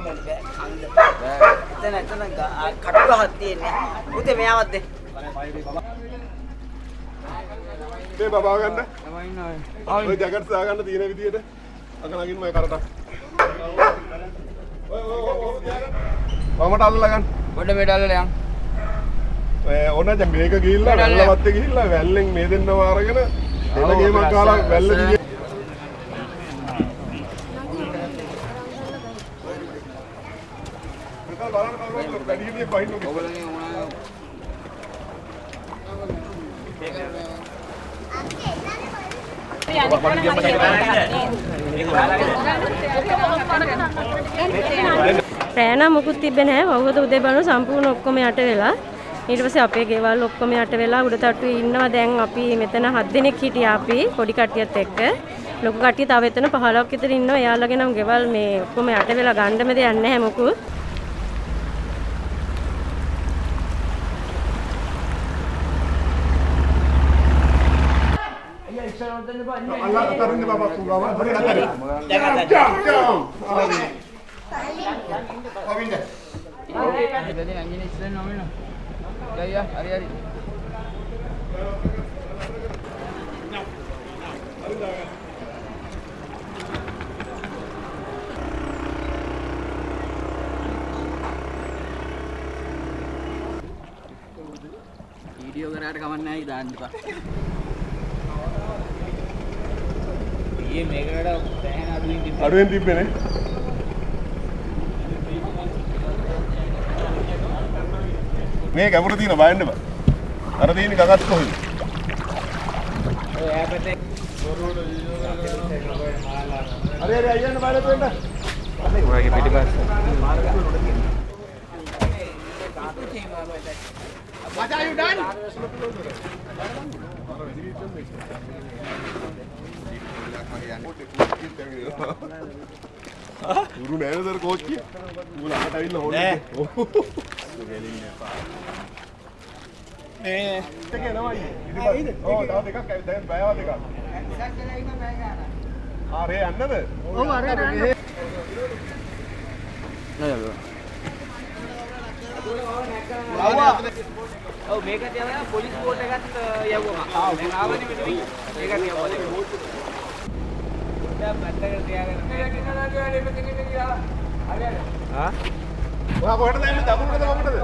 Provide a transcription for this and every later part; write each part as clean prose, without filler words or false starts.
එතන කටුලහක් තියෙන්නේ. පුතේ මෙයාවත් දෙන්න. මේ බබා ගන්න. ඔය ජැකට් සා ගන්න තියෙන විදියට අක නගින්න මම කරට. මමට අල්ලලා ගන්න. පොඩ මෙඩල්ල යන්. ඕන දැන් මේක ගිහිල්ලා වැල්ලවත් ගිහිල්ලා වැල්ලෙන් මේ දෙන්නව අරගෙන එළ ගේමක් ගාලා වැල්ල දිගේ රෑනා මොකුත් තිබ්බේ නැහැ. වහුවද උදේ බලන සම්පූර්ණ ඔක්කොම යට වෙලා. ඊට පස්සේ අපේ ගෙවල් ඔක්කොම යට වෙලා උඩ තට්ටුවේ ඉන්නවා. දැන් අපි මෙතන 7 දිනක් හිටියා අපි පොඩි කට්ටියත් එක්ක. ලොකු කට්ටිය තව එතන 15ක් විතර ඉන්නවා. එයාලගේ නම් ගෙවල් මේ ඔක්කොම යට වෙලා ගන්නම දෙයක් නැහැ මොකුත්. අල්ලා තරින්න බබා තුගාව හරි හරි වීඩියෝ කරාට කමක් නැහැ දාන්න එපා. මේකට අඩුවෙන් තිබ්බේනේ. මේ ගැඹුරු තියෙන බයන්න බා. අර තියෙන ගගත් කොහෙද? ඔය ඈපතේ හරි හරි අයියන්න බයලට වෙන්න. ඔයගේ පිටිපස්ස. What are you done? උරු නෑනේ සර් කෝච් කිය. උඹ ළඟට ඇවිල්ලා හොල්ලේ. ගෙලින්න එපා. මේ එක එනවා ඊට පස්සේ. ඔව් තව දෙකක් ඇවිත් දැන් බයව දෙකක්. ආරේ යන්නද? ඔව් අර යන්න. නෑ ඔව් මේක තියලා පොලිස් බෝඩ් එකත් යවුවා. මම ආවනේ මෙතන. මේක තියවුවා. දැන් පැත්තකට තියාගෙන මේක කිනලා ගියානේ මෙතන කියලා. හරි හරි. හා? ඔයා කොහෙටද යන්නේ? දකුණටද වමටද?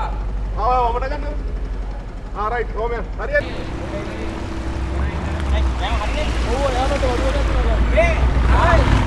වමට ගන්න. රයිට්. ඕමෙන්. හරි හරි. දැන් හරිනේ. ඔව් යාමට වඩුවට ගන්න. ඒ ආයි